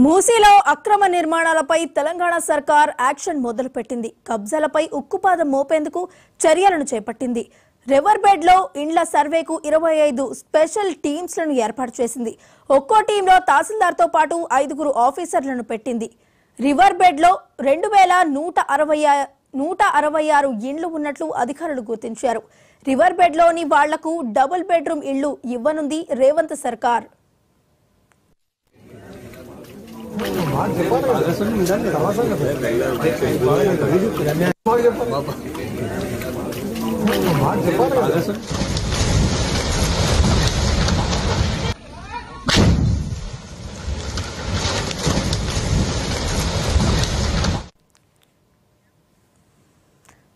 మూసీలో అక్రమ నిర్మాణాలపై తెలంగాణ సర్కార్ యాక్షన్ మొదలుపెట్టింది. కబ్జాలపై ఉక్కుపాదం మోపేందుకు చర్యలను చేపట్టింది. రివర్ బెడ్ లో ఇండ్ల సర్వేకు 25 స్పెషల్ టీమ్స్ లను ఏర్పాటు చేసింది. ఒక్కో టీంలో తహసీల్దార్తో పాటు 5 ఆఫీసర్లను పెట్టింది. రివర్ బెడ్ లో 2166 ఇండ్లు ఉన్నట్లు అధికారులు గుర్తించారు. రివర్ బెడ్ లోని వాళ్లకు డబుల్ బెడ్రూమ్ ఇళ్లు ఇవ్వనుంది రేవంత్ సర్కార్.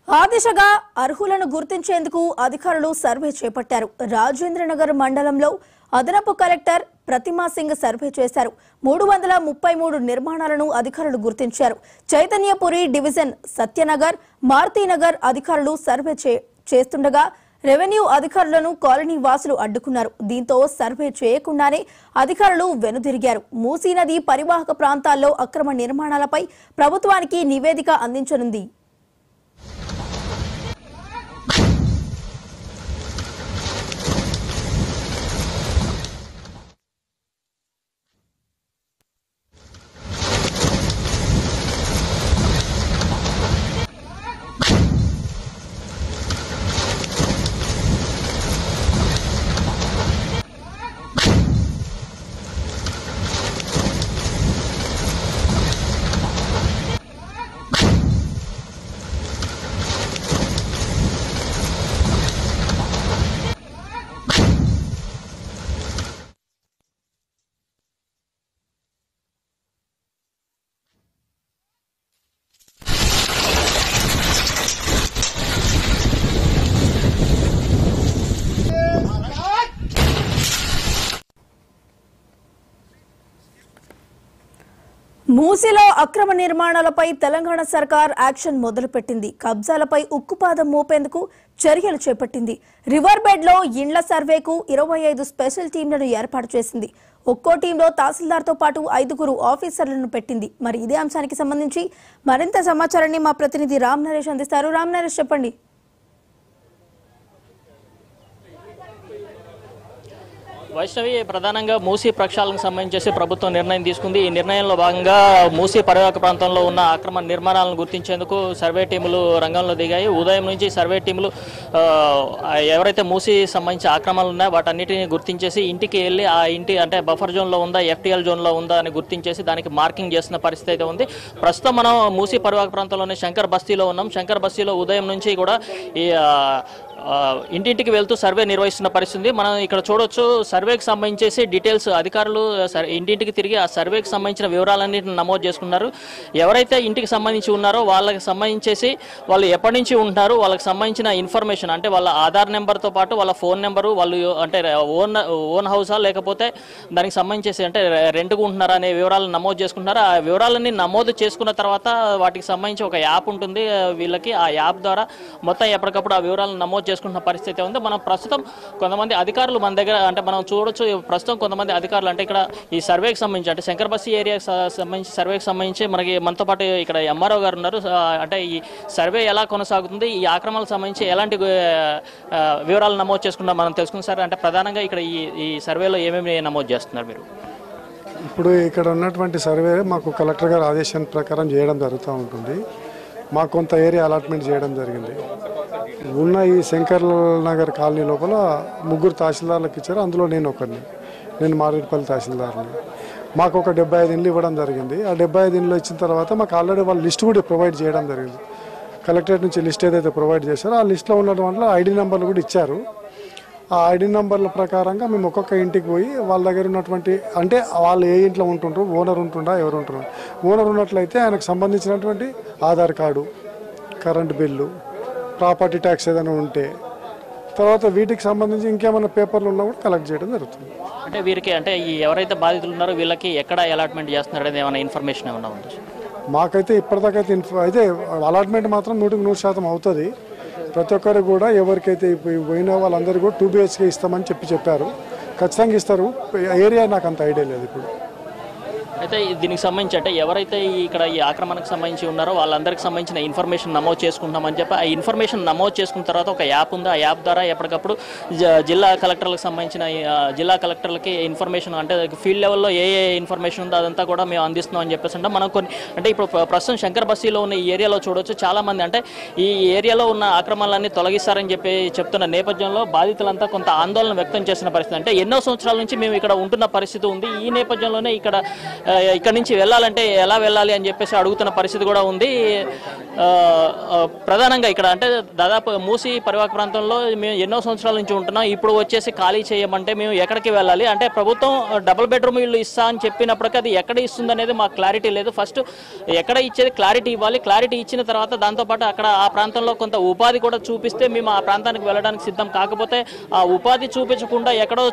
ఆ దిశగా అర్హులను గుర్తించేందుకు అధికారులు సర్వే చేపట్టారు. రాజేంద్రనగర్ మండలంలో అదనపు కలెక్టర్ ప్రతిమా సింగ్ సర్వే చేశారు. 333 నిర్మాణాలను అధికారులు గుర్తించారు. చైతన్యపురి డివిజన్, సత్యనగర్, మారుతీనగర్ అధికారులు సర్వే చేస్తుండగా రెవెన్యూ అధికారులను కాలనీ వాసులు అడ్డుకున్నారు. దీంతో సర్వే చేయకుండానే అధికారులు వెనుదిరిగారు. మూసీ నది పరివాహక ప్రాంతాల్లో అక్రమ నిర్మాణాలపై ప్రభుత్వానికి నివేదిక అందించనుంది. మూసీలో అక్రమ నిర్మాణాలపై తెలంగాణ సర్కార్ యాక్షన్ మొదలుపెట్టింది. కబ్జాలపై ఉక్కుపాదం మోపేందుకు చర్యలు చేపట్టింది. రివర్ బెడ్ లో ఇండ్ల సర్వేకు 25 స్పెషల్ టీంలను ఏర్పాటు చేసింది. ఒక్కో టీంలో తహసీల్దార్తో పాటు 5 ఆఫీసర్లను పెట్టింది. మరి ఇదే అంశానికి సంబంధించి మరింత సమాచారాన్ని మా ప్రతినిధి రామ్ నరేష్ అందిస్తారు. రామ్ నరేష్, చెప్పండి. వైష్ణవి, ప్రధానంగా మూసీ ప్రక్షాళనకు సంబంధించి ప్రభుత్వం నిర్ణయం తీసుకుంది. ఈ నిర్ణయంలో భాగంగా మూసీ పరివాహక ప్రాంతంలో ఉన్న అక్రమ నిర్మాణాలను గుర్తించేందుకు సర్వే టీములు రంగంలో దిగాయి. ఉదయం నుంచి సర్వే టీములు ఎవరైతే మూసీ సంబంధించి ఆక్రమణలు ఉన్నాయో వాటన్నిటిని గుర్తించేసి ఇంటికి వెళ్ళి ఆ ఇంటి అంటే బఫర్ జోన్లో ఉందా, ఎఫ్టీఎల్ జోన్లో ఉందా అని గుర్తించేసి దానికి మార్కింగ్ చేసిన పరిస్థితి అయితే ఉంది. ప్రస్తుతం మనం మూసీ పరివాహక ప్రాంతంలోని శంకర్ బస్తీలో ఉన్నాం. శంకర్ బస్తీలో ఉదయం నుంచి కూడా ఈ ఇంటింటికి వెళ్తూ సర్వే నిర్వహిస్తున్న పరిస్థితి మనం ఇక్కడ చూడొచ్చు. సర్వేకి సంబంధించేసి డీటెయిల్స్ అధికారులు ఇంటింటికి తిరిగి ఆ సర్వేకి సంబంధించిన వివరాలన్నింటిని నమోదు చేసుకున్నారు. ఎవరైతే ఇంటికి సంబంధించి ఉన్నారో వాళ్ళకి సంబంధించేసి వాళ్ళు ఎప్పటి నుంచి ఉంటున్నారు, వాళ్ళకి సంబంధించిన ఇన్ఫర్మేషన్ అంటే వాళ్ళ ఆధార్ నెంబర్తో పాటు వాళ్ళ ఫోన్ నెంబరు, వాళ్ళు అంటే ఓన్ హౌసా లేకపోతే దానికి సంబంధించేసి అంటే రెంట్కు ఉంటున్నారా అనే వివరాలను నమోదు చేసుకుంటున్నారు. ఆ వివరాలన్నీ నమోదు చేసుకున్న తర్వాత వాటికి సంబంధించి ఒక యాప్ ఉంటుంది వీళ్ళకి. ఆ యాప్ ద్వారా మొత్తం ఎప్పటికప్పుడు ఆ వివరాలను నమోదు చేసుకుంటున్న పరిస్థితి ఉంది. మనం ప్రస్తుతం కొంతమంది అధికారులు మన దగ్గర అంటే మనం చూడొచ్చు. ప్రస్తుతం కొంతమంది అధికారులు అంటే ఇక్కడ ఈ సర్వేకి సంబంధించి అంటే శంకర్ బస్తీ ఏరియాకి సంబంధించి సర్వేకి సంబంధించి మనతో పాటు ఇక్కడ ఎంఆర్ఓ గారు ఉన్నారు. అంటే ఈ సర్వే ఎలా కొనసాగుతుంది, ఈ ఆక్రమణలకు సంబంధించి ఎలాంటి వివరాలు నమోదు చేసుకున్నా మనం తెలుసుకుందాం సార్. అంటే ప్రధానంగా ఇక్కడ ఈ సర్వేలో ఏమేమి నమోదు చేస్తున్నారు మీరు? ఇప్పుడు ఇక్కడ ఉన్నటువంటి సర్వే మాకు కలెక్టర్ గారు ఆదేశం ప్రకారం చేయడం జరుగుతూ ఉంటుంది. మాకు కొంత ఏరియా అలాట్మెంట్ చేయడం జరిగింది. ఉన్న ఈ శంకర్ నగర్ కాలనీ లోపల 3 తహసీల్దార్లకు ఇచ్చారు. అందులో నేను ఒకరిని, నేను మారేడుపల్లి తహసీల్దార్ని. మాకు ఒక 75 ఇండ్లు ఇవ్వడం జరిగింది. ఆ 75 ఇండ్లు ఇచ్చిన తర్వాత మాకు ఆల్రెడీ వాళ్ళు లిస్ట్ కూడా ప్రొవైడ్ చేయడం జరిగింది. కలెక్టరేట్ నుంచి లిస్ట్ ఏదైతే ప్రొవైడ్ చేశారో ఆ లిస్ట్లో ఉన్న దాంట్లో ఐడి నెంబర్లు కూడా ఇచ్చారు. ఆ ఐడి నెంబర్ల ప్రకారంగా మేము ఒక్కొక్క ఇంటికి పోయి వాళ్ళ దగ్గర ఉన్నటువంటి అంటే వాళ్ళు ఏ ఇంట్లో ఉంటుంటారు, ఓనర్ ఉంటుండా, ఎవరు ఉంటున్నారు. ఓనర్ ఉన్నట్లయితే ఆయనకు సంబంధించినటువంటి Aadhaar card, current bill, property tax ఏదైనా ఉంటే, తర్వాత వీటికి సంబంధించి ఇంకేమైనా పేపర్లు ఉన్నా కూడా కలెక్ట్ చేయడం జరుగుతుంది. అంటే వీరికి అంటే ఎవరైతే బాధితులు ఉన్నారో వీళ్ళకి ఎక్కడ అలాట్మెంట్ చేస్తున్నారు అనేది ఏమైనా ఇన్ఫర్మేషన్ ఏమైనా ఉంది? మాకైతే ఇప్పటిదాకైతే అయితే అలాట్మెంట్ మాత్రం 100% అవుతుంది. ప్రతి ఒక్కరు కూడా ఎవరికైతే పోయిన వాళ్ళందరూ కూడా 2 BHK ఇస్తామని చెప్పారు. ఖచ్చితంగా ఇస్తారు. ఏరియా నాకు అంత ఐడియా లేదు ఇప్పుడు. అయితే దీనికి సంబంధించి అంటే ఎవరైతే ఇక్కడ ఈ ఆక్రమణకు సంబంధించి ఉన్నారో వాళ్ళందరికీ సంబంధించిన ఇన్ఫర్మేషన్ నమోదు చేసుకుంటామని చెప్పి ఆ ఇన్ఫర్మేషన్ నమోదు చేసుకున్న తర్వాత ఒక యాప్ ఉంది. ఆ యాప్ ద్వారా ఎప్పటికప్పుడు జిల్లా కలెక్టర్లకు సంబంధించిన జిల్లా కలెక్టర్లకి ఇన్ఫర్మేషన్ అంటే ఫీల్డ్ లెవెల్లో ఏ ఇన్ఫర్మేషన్ ఉందో అదంతా కూడా మేము అందిస్తున్నాం అని చెప్పేసి అంటే మనం కొన్ని అంటే ఇప్పుడు ప్రస్తుతం శంకర్ బస్తీలో ఉన్న ఈ ఏరియాలో చూడవచ్చు చాలామంది అంటే ఈ ఏరియాలో ఉన్న ఆక్రమణలన్నీ తొలగిస్తారని చెప్తున్న నేపథ్యంలో బాధితులంతా కొంత ఆందోళన వ్యక్తం చేసిన పరిస్థితి. అంటే ఎన్నో సంవత్సరాల నుంచి మేము ఇక్కడ ఉంటున్న పరిస్థితి ఉంది. ఈ నేపథ్యంలోనే ఇక్కడ నుంచి వెళ్ళాలంటే ఎలా వెళ్ళాలి అని చెప్పేసి అడుగుతున్న పరిస్థితి కూడా ఉంది. ప్రధానంగా ఇక్కడ అంటే దాదాపు మూసి పరివాహక ప్రాంతంలో మేము ఎన్నో సంవత్సరాల నుంచి ఉంటున్నాం. ఇప్పుడు వచ్చేసి ఖాళీ చేయమంటే మేము ఎక్కడికి వెళ్ళాలి అంటే ప్రభుత్వం డబుల్ బెడ్రూమ్ ఇల్లు ఇస్తా అని చెప్పినప్పటికీ అది ఎక్కడ ఇస్తుంది అనేది మాకు క్లారిటీ లేదు. ఫస్ట్ ఎక్కడ ఇచ్చేది క్లారిటీ ఇవ్వాలి. క్లారిటీ ఇచ్చిన తర్వాత దాంతోపాటు అక్కడ ఆ ప్రాంతంలో కొంత ఉపాధి కూడా చూపిస్తే మేము ఆ ప్రాంతానికి వెళ్ళడానికి సిద్ధం. కాకపోతే ఆ ఉపాధి చూపించకుండా ఎక్కడో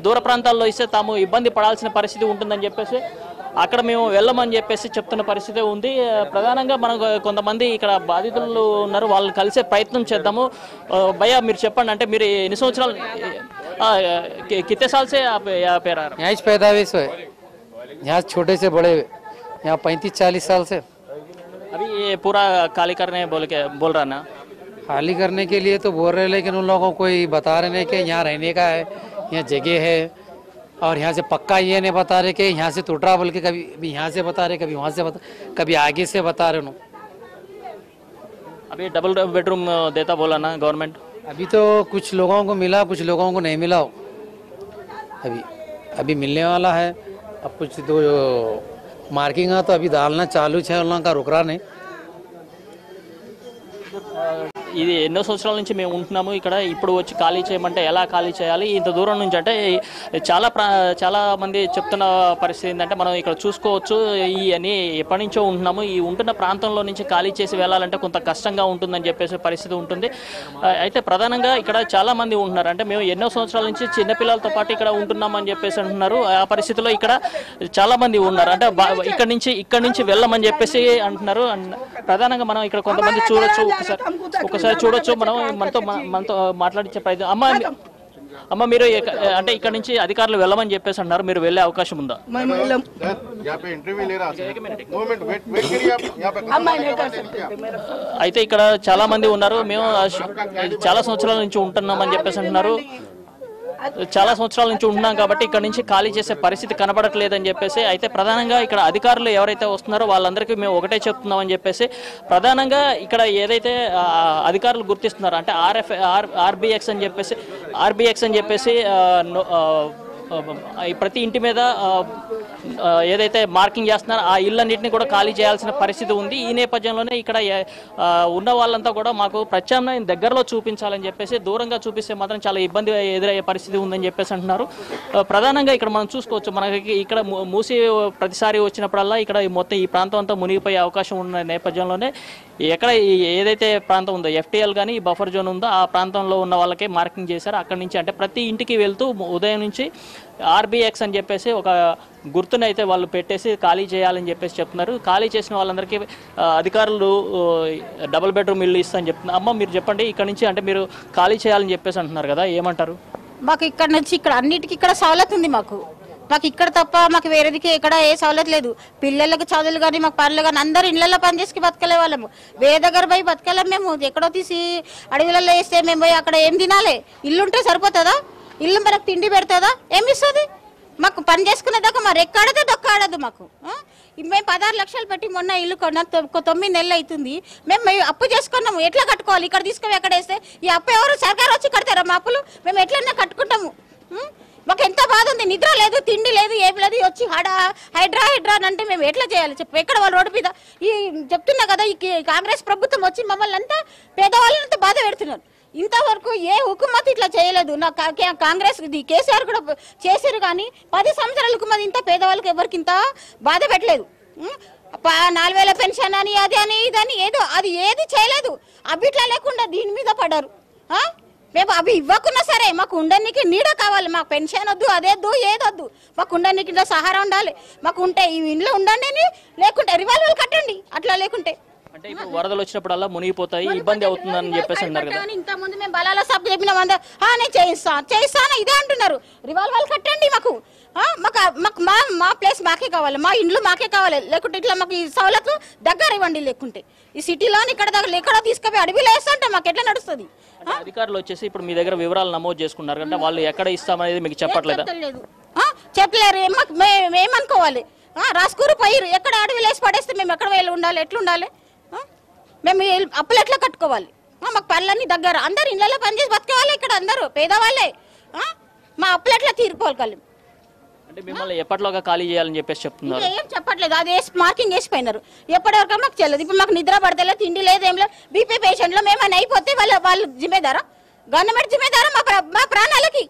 దూర ప్రాంతాల్లో ఇస్తే తాము ఇబ్బంది పడాల్సిన పరిస్థితి ఉంటుందని చెప్పేసి అక్కడ మేము వెళ్ళమని చెప్పేసి చెప్తున్న పరిస్థితి ఉంది. ప్రధానంగా మనం కొంతమంది ఇక్కడ బాధితులు ఉన్నారు, వాళ్ళని కలిసే ప్రయత్నం చేద్దాము. భయ్యా మీరు చెప్పండి, అంటే మీరు ఎన్ని సంవత్సరాలు कितने साल से आप यहाँ पे रह रहे हैं? यहाँ से पैदाइश है, यहाँ छोटे से बड़े यहाँ 35-40 साल से। अभी ये पूरा खाली करने बोल रहा ना? खाली करने के लिए तो बोल रहे हैं, लेकिन उन लोगों को कोई बता रहे हैं कि यहाँ रहने का है, यहाँ जगह है, और यहाँ से पक्का ये नहीं बता रहे कि यहाँ से टूट रहा, बल्कि कभी यहाँ से बता रहे, कभी वहाँ से कभी आगे से बता रहे उन्होंने। अभी डबल बेडरूम देता बोला ना गवर्नमेंट? अभी तो कुछ लोगों को मिला, कुछ लोगों को नहीं मिला। अभी मिलने वाला है। अब कुछ तो मार्किंग है तो अभी डालना चालू है, उन लोगों का रुक रहा नहीं। ఇది ఎన్నో సంవత్సరాల నుంచి మేము ఉంటున్నాము ఇక్కడ. ఇప్పుడు వచ్చి ఖాళీ చేయమంటే ఎలా ఖాళీ చేయాలి? ఇంత దూరం నుంచి అంటే చాలా మంది చెప్తున్న పరిస్థితి ఏంటంటే మనం ఇక్కడ చూసుకోవచ్చు, ఈ అని ఎప్పటి నుంచో ఉంటున్నాము, ఈ ఉంటున్న ప్రాంతంలో నుంచి ఖాళీ చేసి వెళ్ళాలంటే కొంత కష్టంగా ఉంటుందని చెప్పేసి పరిస్థితి ఉంటుంది. అయితే ప్రధానంగా ఇక్కడ చాలా మంది ఉంటున్నారు. అంటే మేము ఎన్నో సంవత్సరాల నుంచి చిన్నపిల్లలతో పాటు ఇక్కడ ఉంటున్నామని చెప్పేసి అంటున్నారు. ఆ పరిస్థితిలో ఇక్కడ చాలా మంది ఉన్నారు. అంటే ఇక్కడ నుంచి వెళ్ళమని చెప్పేసి అంటున్నారు. ప్రధానంగా మనం ఇక్కడ కొంతమంది చూడొచ్చు, ఒకసారి చూడొచ్చు. మనం మనతో మాట్లాడించే ప్రయత్నం. అమ్మ మీరు అంటే ఇక్కడ నుంచి అధికారులు వెళ్ళమని చెప్పేసి అన్నారు, మీరు వెళ్ళే అవకాశం ఉందా? అయితే ఇక్కడ చాలా మంది ఉన్నారు, మేము చాలా సంవత్సరాల నుంచి ఉంటున్నామని చెప్పేసి అంటున్నారు. చాలా సంవత్సరాల నుంచి ఉంటున్నాం కాబట్టి ఇక్కడ నుంచి ఖాళీ చేసే పరిస్థితి కనబడట్లేదని చెప్పేసి. అయితే ప్రధానంగా ఇక్కడ అధికారులు ఎవరైతే వస్తున్నారో వాళ్ళందరికీ మేము ఒకటే చెప్తున్నామని చెప్పేసి, ప్రధానంగా ఇక్కడ ఏదైతే అధికారులు గుర్తిస్తున్నారో అంటే ఆర్బిఎక్స్ అని చెప్పేసి ప్రతి ఇంటి మీద ఏదైతే మార్కింగ్ చేస్తున్నారో ఆ ఇళ్ళన్నింటినీ కూడా ఖాళీ చేయాల్సిన పరిస్థితి ఉంది. ఈ నేపథ్యంలోనే ఇక్కడ ఉన్న వాళ్ళంతా కూడా మాకు ప్రత్యామ్నాయం దగ్గరలో చూపించాలని చెప్పేసి, దూరంగా చూపిస్తే మాత్రం చాలా ఇబ్బంది ఎదురయ్యే పరిస్థితి ఉందని చెప్పేసి అంటున్నారు. ప్రధానంగా ఇక్కడ మనం చూసుకోవచ్చు, మనకి ఇక్కడ మూసి ప్రతిసారి వచ్చినప్పుడల్లా ఇక్కడ మొత్తం ఈ ప్రాంతం అంతా మునిగిపోయే అవకాశం ఉన్న నేపథ్యంలోనే ఎక్కడ ఏదైతే ప్రాంతం ఉందో ఎఫ్టీఎల్ కానీ బఫర్ జోన్ ఉందో ఆ ప్రాంతంలో ఉన్న వాళ్ళకే మార్కింగ్ చేశారు. అక్కడి నుంచి అంటే ప్రతి ఇంటికి వెళ్తూ ఉదయం నుంచి ఆర్బిఎక్స్ అని చెప్పేసి ఒక గుర్తుని అయితే వాళ్ళు పెట్టేసి ఖాళీ చేయాలని చెప్పేసి చెప్తున్నారు. ఖాళీ చేసిన వాళ్ళందరికీ అధికారులు డబుల్ బెడ్రూమ్ ఇల్లు ఇస్తా అని చెప్తున్నారు. అమ్మ మీరు చెప్పండి, ఇక్కడ నుంచి అంటే మీరు ఖాళీ చేయాలని చెప్పేసి అంటున్నారు కదా, ఏమంటారు? మాకు ఇక్కడ నుంచి ఇక్కడ అన్నిటికీ ఇక్కడ సవలత్ ఉంది. మాకు ఇక్కడ తప్ప మాకు వేరేదికి ఇక్కడ ఏ సవలత్ లేదు. పిల్లలకు చదువులు కానీ మాకు పనులు కానీ అందరు ఇళ్లలో పనిచేసి బతకలే వాళ్ళము. వేరే దగ్గర పోయి బతకలేము. మేము ఎక్కడో తీసి అడవులలో వేస్తే మేము పోయి అక్కడ ఏం తినాలి? ఇల్లు ఉంటే సరిపోతుందా? ఇల్లు మనకు తిండి పెడుతుందా? ఏమి ఇస్తుంది? మాకు పని చేసుకునేదాకా మరి ఎక్కడదో దొక్కాడదు మాకు. మేము 16 లక్షలు పెట్టి మొన్న ఇల్లు కొన్నా, 9 నెలలు అవుతుంది. మేము అప్పు చేసుకున్నాము. ఎట్లా కట్టుకోవాలి? ఇక్కడ తీసుకుని ఎక్కడ వేస్తే ఈ అప్పు ఎవరు? సర్కారు వచ్చి కడతారా మా అప్పులు? మేము ఎట్లన్నా కట్టుకుంటాము. మాకు ఎంత బాధ ఉంది. నిద్ర లేదు, తిండి లేదు, ఏం లేదు. వచ్చి హైడ్రా అని అంటే మేము ఎట్లా చేయాలి చెప్పు? ఎక్కడ వాళ్ళు రోడ్డు మీద ఈ చెప్తున్నా కదా, ఈ కాంగ్రెస్ ప్రభుత్వం వచ్చి మమ్మల్ని అంతా పేదవాళ్ళంతా బాధ పెడుతున్నారు. ఇంతవరకు ఏ హుకుమత్ ఇట్లా చేయలేదు. నా కాంగ్రెస్ కేసీఆర్ కూడా చేశారు, కానీ 10 సంవత్సరాల హుకుమత్ ఇంత పేదవాళ్ళకి ఎవరికి ఇంత బాధ పెట్టలేదు. 4000 పెన్షన్ అని అది అని ఇదని అది ఏది చేయలేదు. అభిట్లా లేకుండా దీని మీద పడ్డారు. మేము అవి ఇవ్వకున్నా సరే మాకు ఉండడానికి నీడ కావాలి. మాకు పెన్షన్ వద్దు, అదేద్దు, ఏదొద్దు. మాకు ఉండడానికి ఇంట్లో సహారా ఉండాలి. మాకు ఉంటే ఈ ఇంట్లో ఉండండి, లేకుంటే రివాల్వర్లు కట్టండి. అట్లా లేకుంటే అంటే ఇప్పుడు వరదలు వచ్చినప్పుడల్లా మునిగిపోతాయి, ఇబ్బంది అవుతుందని చెప్పేసి అన్నారు కదా. ఇంత ముందు మేము బలాల సబ్ చెప్పినాం, నేను చేయిస్తాను ఇదే అంటున్నారు. రివాల్వర్ కట్టండి మాకు, మాకు మా ప్లేస్ మాకే కావాలి, మా ఇండ్లు మాకే కావాలి, లేకుంటే ఇట్లా మాకు ఈ సవలతు దగ్గర ఇవ్వండి. లేకుంటే ఈ సిటీలోని ఇక్కడ దగ్గర ఎక్కడ తీసుకుపోయి అడవిలో వేస్తుంటే మాకు ఎట్లా నడుస్తుంది? అధికారులు వచ్చేసి ఇప్పుడు మీ దగ్గర వివరాలు నమోదు చేసుకున్నారు అంటే వాళ్ళు ఎక్కడ ఇస్తామనేది మీకు చెప్పట్లేదా? చెప్పలేరు. మేమనుకోవాలి రాసుకూరు పోయిరు, ఎక్కడ అడవిలో వేసి పడేస్తే మేము ఎక్కడ వెళ్ళి ఉండాలి, ఎట్లుండాలి? మేము అప్పులు ఎట్లా కట్టుకోవాలి? మాకు పనులన్నీ దగ్గర, అందరు ఇళ్ళలో పనిచేసి బతకేవాళ్ళే, ఇక్కడ అందరూ పేదవాళ్ళే. మా అప్పులు ఎట్లా తీరుకోవాలి? అంటే మిమ్మల్ని ఎప్పటిలోగా ఖాళీ చేయాలని చెప్పేసి చెప్తున్నారు. ఏం చెప్పట్లేదు, అది మార్కింగ్ వేసిపోయినారు. ఎప్పటివరకు మాకు తెలియదు. ఇప్పుడు మాకు నిద్ర పడతలేదు, తిండి లేదు, ఏం లేదు. బీపీ పేషెంట్లో మేమైనా అయిపోతే వాళ్ళు జిమ్మేదారా? గవర్నమెంట్ జిమ్మేదారా మా ప్రాణాలకి?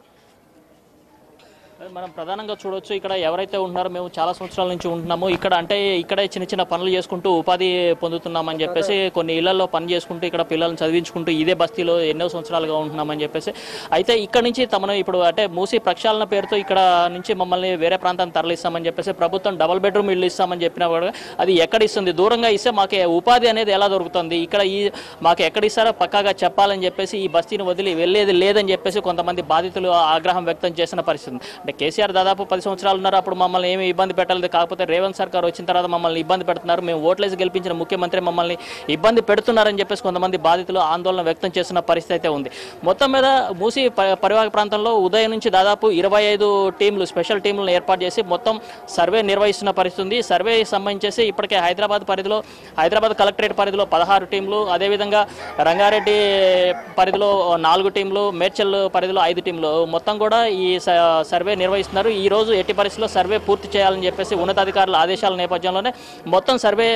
మనం ప్రధానంగా చూడొచ్చు, ఇక్కడ ఎవరైతే ఉంటున్నారో మేము చాలా సంవత్సరాల నుంచి ఉంటున్నాము ఇక్కడ. అంటే ఇక్కడే చిన్న చిన్న పనులు చేసుకుంటూ ఉపాధి పొందుతున్నామని చెప్పేసి, కొన్ని ఇళ్లలో పని చేసుకుంటూ ఇక్కడ పిల్లల్ని చదివించుకుంటూ ఇదే బస్తీలో ఎన్నో సంవత్సరాలుగా ఉంటున్నామని చెప్పేసి. అయితే ఇక్కడ నుంచి తమను ఇప్పుడు అంటే మూసి ప్రక్షాళన పేరుతో ఇక్కడ నుంచి మమ్మల్ని వేరే ప్రాంతాన్ని తరలిస్తామని చెప్పేసి ప్రభుత్వం డబుల్ బెడ్రూమ్ ఇల్లు ఇస్తామని చెప్పినా కూడా అది ఎక్కడ ఇస్తుంది? దూరంగా ఇస్తే మాకు ఉపాధి అనేది ఎలా దొరుకుతుంది? ఇక్కడ మాకు ఎక్కడ ఇస్తారో పక్కాగా చెప్పాలని చెప్పేసి ఈ బస్తీని వదిలి వెళ్ళేది లేదని చెప్పేసి కొంతమంది బాధితులు ఆగ్రహం వ్యక్తం చేసిన పరిస్థితి. కేసీఆర్ దాదాపు 10 సంవత్సరాలు ఉన్నారు, అప్పుడు మమ్మల్ని ఏమి ఇబ్బంది పెట్టలేదు. కాకపోతే రేవంత్ సర్కార్ వచ్చిన తర్వాత మమ్మల్ని ఇబ్బంది పెడుతున్నారు, మేము ఓట్లేసి గెలిపించిన ముఖ్యమంత్రి మమ్మల్ని ఇబ్బంది పెడుతున్నారని చెప్పేసి కొంతమంది బాధితులు ఆందోళన వ్యక్తం చేస్తున్న పరిస్థితి అయితే ఉంది. మొత్తం మీద మూసి పరివాహక ప్రాంతంలో ఉదయం నుంచి దాదాపు 25 టీంలు, స్పెషల్ టీంలను ఏర్పాటు చేసి మొత్తం సర్వే నిర్వహిస్తున్న పరిస్థితి ఉంది. సర్వే సంబంధించేసి ఇప్పటికే హైదరాబాద్ కలెక్టరేట్ పరిధిలో 16 టీంలు, అదేవిధంగా రంగారెడ్డి పరిధిలో 4 టీంలు, మేడ్చల్ పరిధిలో 5 టీంలు మొత్తం కూడా ఈ సర్వే నిర్వహిస్తున్నారు. ఈ రోజు ఎట్టి పరిస్థితుల్లో సర్వే పూర్తి చేయాలని చెప్పేసి ఉన్నతాధికారుల ఆదేశాల నేపథ్యంలోనే మొత్తం సర్వే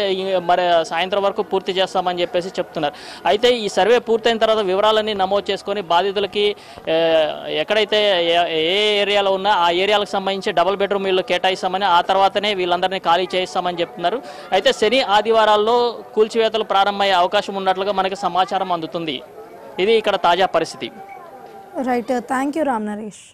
మరి సాయంత్రం వరకు పూర్తి చేస్తామని చెప్పేసి చెప్తున్నారు. అయితే ఈ సర్వే పూర్తయిన తర్వాత వివరాలన్నీ నమోదు చేసుకొని బాధితులకి ఎక్కడైతే ఏ ఏరియాలో ఉన్నా ఆ ఏరియాలకు సంబంధించి డబుల్ బెడ్రూమ్ ఇల్లు కేటాయిస్తామని, ఆ తర్వాతనే వీళ్ళందరినీ ఖాళీ చేయిస్తామని చెప్తున్నారు. అయితే శని ఆదివారాల్లో కూల్చివేతలు ప్రారంభమయ్యే అవకాశం ఉన్నట్లుగా మనకి సమాచారం అందుతుంది. ఇది ఇక్కడ తాజా పరిస్థితి. Right, thank you Ram Naresh.